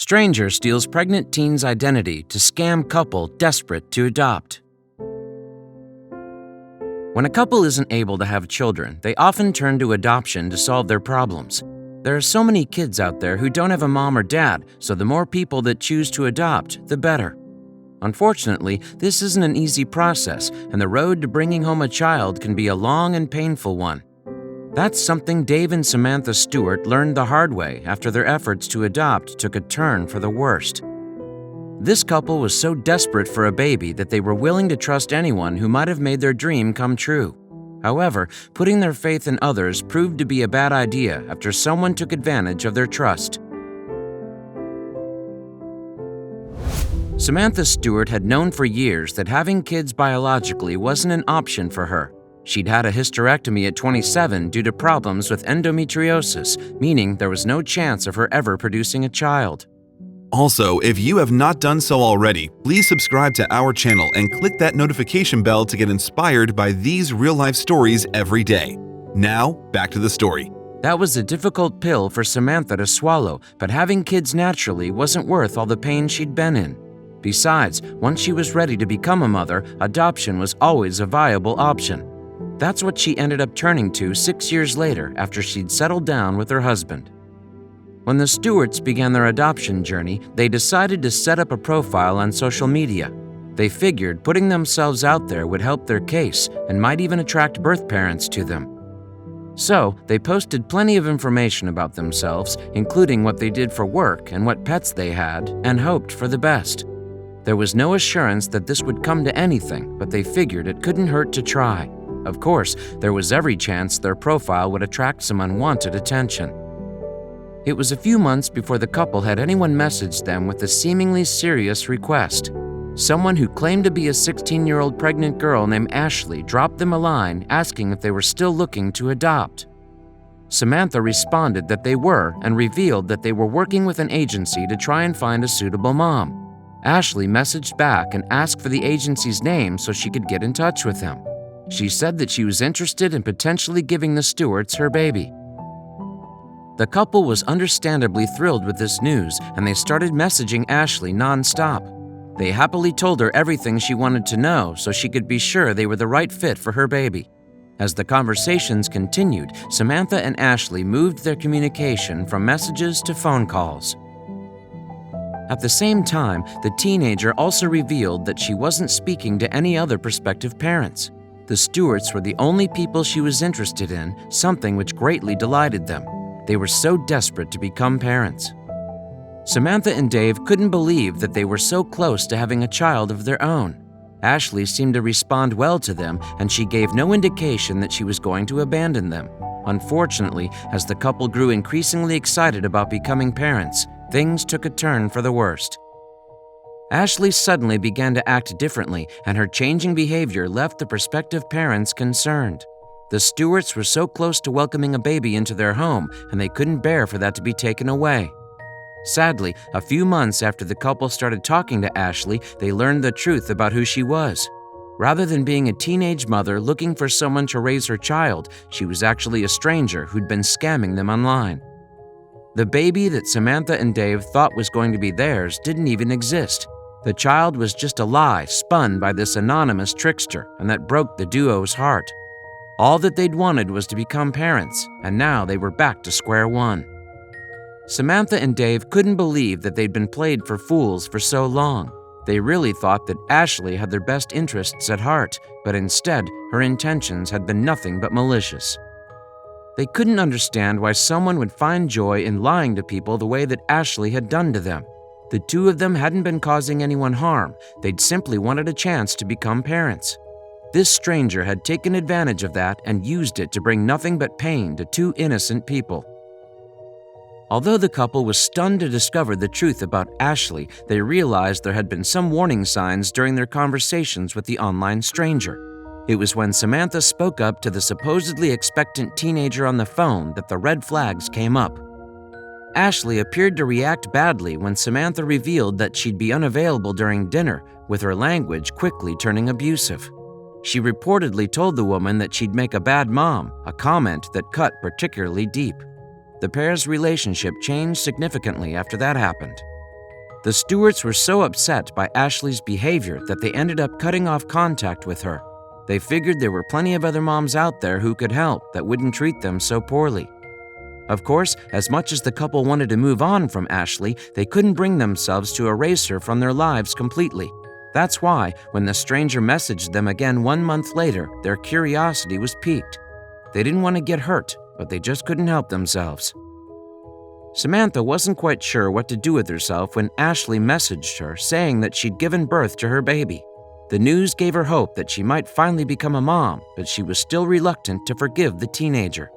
Stranger steals pregnant teen's identity to scam couple desperate to adopt. When a couple isn't able to have children, they often turn to adoption to solve their problems. There are so many kids out there who don't have a mom or dad, so the more people that choose to adopt, the better. Unfortunately, this isn't an easy process, and the road to bringing home a child can be a long and painful one. That's something Dave and Samantha Stewart learned the hard way after their efforts to adopt took a turn for the worst. This couple was so desperate for a baby that they were willing to trust anyone who might have made their dream come true. However, putting their faith in others proved to be a bad idea after someone took advantage of their trust. Samantha Stewart had known for years that having kids biologically wasn't an option for her. She'd had a hysterectomy at 27 due to problems with endometriosis, meaning there was no chance of her ever producing a child. Also, if you have not done so already, please subscribe to our channel and click that notification bell to get inspired by these real-life stories every day. Now, back to the story. That was a difficult pill for Samantha to swallow, but having kids naturally wasn't worth all the pain she'd been in. Besides, once she was ready to become a mother, adoption was always a viable option. That's what she ended up turning to 6 years later after she'd settled down with her husband. When the Stewarts began their adoption journey, they decided to set up a profile on social media. They figured putting themselves out there would help their case and might even attract birth parents to them. So, they posted plenty of information about themselves, including what they did for work and what pets they had, and hoped for the best. There was no assurance that this would come to anything, but they figured it couldn't hurt to try. Of course, there was every chance their profile would attract some unwanted attention. It was a few months before the couple had anyone message them with a seemingly serious request. Someone who claimed to be a 16-year-old pregnant girl named Ashley dropped them a line asking if they were still looking to adopt. Samantha responded that they were and revealed that they were working with an agency to try and find a suitable mom. Ashley messaged back and asked for the agency's name so she could get in touch with them. She said that she was interested in potentially giving the Stewarts her baby. The couple was understandably thrilled with this news, and they started messaging Ashley nonstop. They happily told her everything she wanted to know so she could be sure they were the right fit for her baby. As the conversations continued, Samantha and Ashley moved their communication from messages to phone calls. At the same time, the teenager also revealed that she wasn't speaking to any other prospective parents. The Stewarts were the only people she was interested in, something which greatly delighted them. They were so desperate to become parents. Samantha and Dave couldn't believe that they were so close to having a child of their own. Ashley seemed to respond well to them, and she gave no indication that she was going to abandon them. Unfortunately, as the couple grew increasingly excited about becoming parents, things took a turn for the worst. Ashley suddenly began to act differently, and her changing behavior left the prospective parents concerned. The Stewarts were so close to welcoming a baby into their home, and they couldn't bear for that to be taken away. Sadly, a few months after the couple started talking to Ashley, they learned the truth about who she was. Rather than being a teenage mother looking for someone to raise her child, she was actually a stranger who'd been scamming them online. The baby that Samantha and Dave thought was going to be theirs didn't even exist. The child was just a lie spun by this anonymous trickster, and that broke the duo's heart. All that they'd wanted was to become parents, and now they were back to square one. Samantha and Dave couldn't believe that they'd been played for fools for so long. They really thought that Ashley had their best interests at heart, but instead, her intentions had been nothing but malicious. They couldn't understand why someone would find joy in lying to people the way that Ashley had done to them. The two of them hadn't been causing anyone harm. They'd simply wanted a chance to become parents. This stranger had taken advantage of that and used it to bring nothing but pain to two innocent people. Although the couple was stunned to discover the truth about Ashley, they realized there had been some warning signs during their conversations with the online stranger. It was when Samantha spoke up to the supposedly expectant teenager on the phone that the red flags came up. Ashley appeared to react badly when Samantha revealed that she'd be unavailable during dinner, with her language quickly turning abusive. She reportedly told the woman that she'd make a bad mom, a comment that cut particularly deep. The pair's relationship changed significantly after that happened. The Stewarts were so upset by Ashley's behavior that they ended up cutting off contact with her. They figured there were plenty of other moms out there who could help that wouldn't treat them so poorly. Of course, as much as the couple wanted to move on from Ashley, they couldn't bring themselves to erase her from their lives completely. That's why, when the stranger messaged them again 1 month later, their curiosity was piqued. They didn't want to get hurt, but they just couldn't help themselves. Samantha wasn't quite sure what to do with herself when Ashley messaged her saying that she'd given birth to her baby. The news gave her hope that she might finally become a mom, but she was still reluctant to forgive the teenager.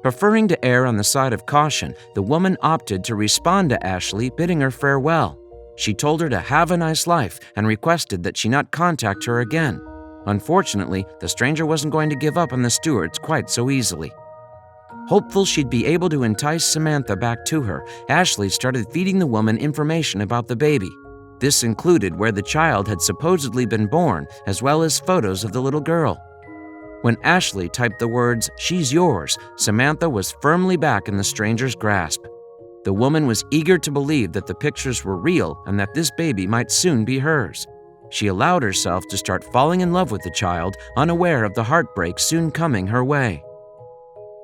Preferring to err on the side of caution, the woman opted to respond to Ashley, bidding her farewell. She told her to have a nice life and requested that she not contact her again. Unfortunately, the stranger wasn't going to give up on the Stewarts quite so easily. Hopeful she'd be able to entice Samantha back to her, Ashley started feeding the woman information about the baby. This included where the child had supposedly been born, as well as photos of the little girl. When Ashley typed the words, "She's yours," Samantha was firmly back in the stranger's grasp. The woman was eager to believe that the pictures were real and that this baby might soon be hers. She allowed herself to start falling in love with the child, unaware of the heartbreak soon coming her way.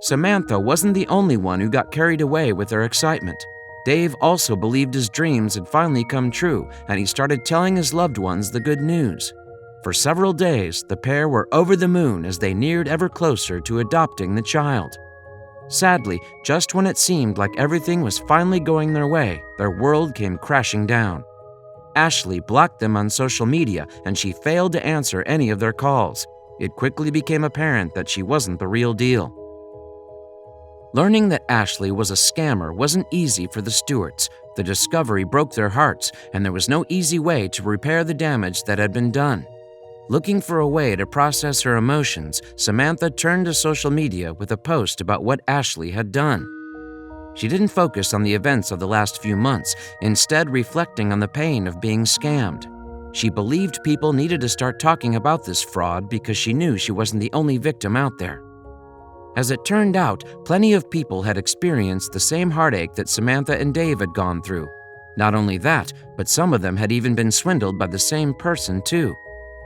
Samantha wasn't the only one who got carried away with her excitement. Dave also believed his dreams had finally come true, and he started telling his loved ones the good news. For several days, the pair were over the moon as they neared ever closer to adopting the child. Sadly, just when it seemed like everything was finally going their way, their world came crashing down. Ashley blocked them on social media, and she failed to answer any of their calls. It quickly became apparent that she wasn't the real deal. Learning that Ashley was a scammer wasn't easy for the Stewarts. The discovery broke their hearts, and there was no easy way to repair the damage that had been done. Looking for a way to process her emotions, Samantha turned to social media with a post about what Ashley had done. She didn't focus on the events of the last few months, instead reflecting on the pain of being scammed. She believed people needed to start talking about this fraud because she knew she wasn't the only victim out there. As it turned out, plenty of people had experienced the same heartache that Samantha and Dave had gone through. Not only that, but some of them had even been swindled by the same person too.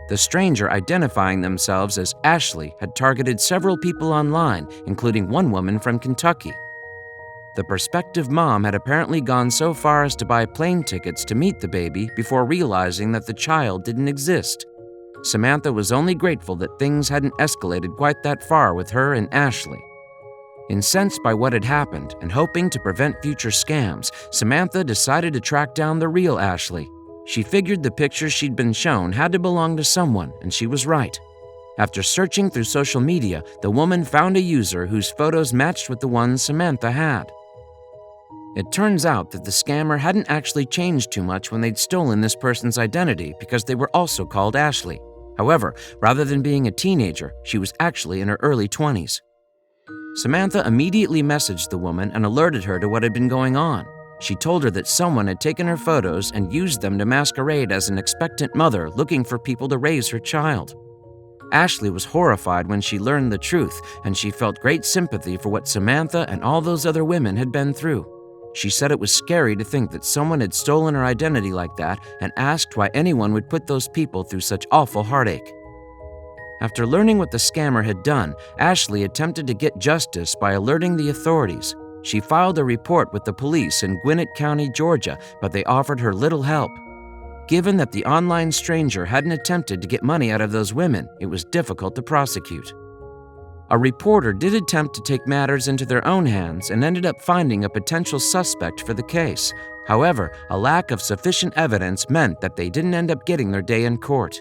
The stranger, identifying themselves as Ashley, had targeted several people online, including one woman from Kentucky. The prospective mom had apparently gone so far as to buy plane tickets to meet the baby before realizing that the child didn't exist. Samantha was only grateful that things hadn't escalated quite that far with her and Ashley. Incensed by what had happened and hoping to prevent future scams, Samantha decided to track down the real Ashley. She figured the pictures she'd been shown had to belong to someone, and she was right. After searching through social media, the woman found a user whose photos matched with the ones Samantha had. It turns out that the scammer hadn't actually changed too much when they'd stolen this person's identity because they were also called Ashley. However, rather than being a teenager, she was actually in her early 20s. Samantha immediately messaged the woman and alerted her to what had been going on. She told her that someone had taken her photos and used them to masquerade as an expectant mother looking for people to raise her child. Ashley was horrified when she learned the truth, and she felt great sympathy for what Samantha and all those other women had been through. She said it was scary to think that someone had stolen her identity like that and asked why anyone would put those people through such awful heartache. After learning what the scammer had done, Ashley attempted to get justice by alerting the authorities. She filed a report with the police in Gwinnett County, Georgia, but they offered her little help. Given that the online stranger hadn't attempted to get money out of those women, it was difficult to prosecute. A reporter did attempt to take matters into their own hands and ended up finding a potential suspect for the case. However, a lack of sufficient evidence meant that they didn't end up getting their day in court.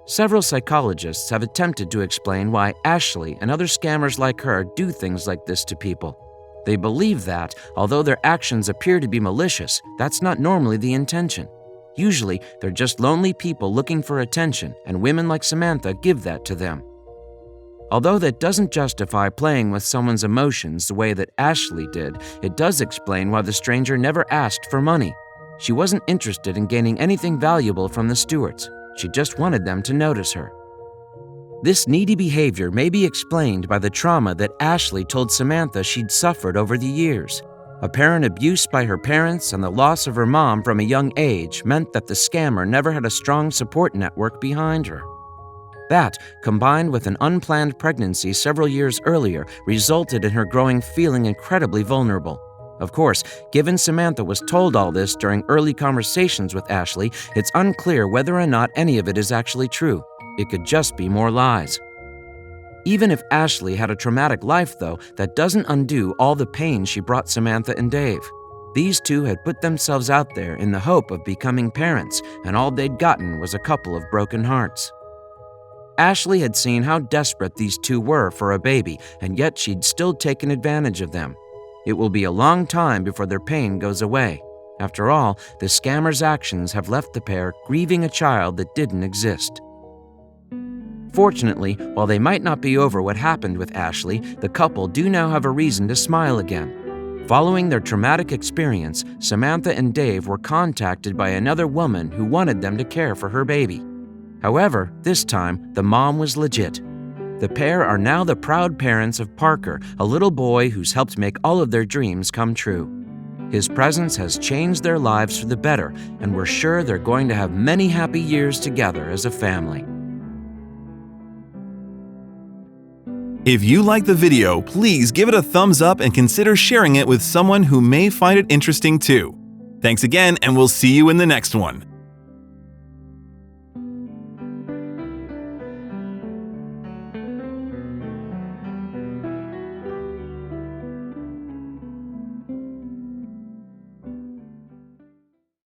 Several psychologists have attempted to explain why Ashley and other scammers like her do things like this to people. They believe that, although their actions appear to be malicious, that's not normally the intention. Usually, they're just lonely people looking for attention, and women like Samantha give that to them. Although that doesn't justify playing with someone's emotions the way that Ashley did, it does explain why the stranger never asked for money. She wasn't interested in gaining anything valuable from the Stewarts. She just wanted them to notice her. This needy behavior may be explained by the trauma that Ashley told Samantha she'd suffered over the years. Apparent abuse by her parents and the loss of her mom from a young age meant that the scammer never had a strong support network behind her. That, combined with an unplanned pregnancy several years earlier, resulted in her growing feeling incredibly vulnerable. Of course, given Samantha was told all this during early conversations with Ashley, it's unclear whether or not any of it is actually true. It could just be more lies. Even if Ashley had a traumatic life, though, that doesn't undo all the pain she brought Samantha and Dave. These two had put themselves out there in the hope of becoming parents, and all they'd gotten was a couple of broken hearts. Ashley had seen how desperate these two were for a baby, and yet she'd still taken advantage of them. It will be a long time before their pain goes away. After all, the scammer's actions have left the pair grieving a child that didn't exist. Fortunately, while they might not be over what happened with Ashley, the couple do now have a reason to smile again. Following their traumatic experience, Samantha and Dave were contacted by another woman who wanted them to care for her baby. However, this time, the mom was legit. The pair are now the proud parents of Parker, a little boy who's helped make all of their dreams come true. His presence has changed their lives for the better, and we're sure they're going to have many happy years together as a family. If you like the video, please give it a thumbs up and consider sharing it with someone who may find it interesting too. Thanks again, and we'll see you in the next one.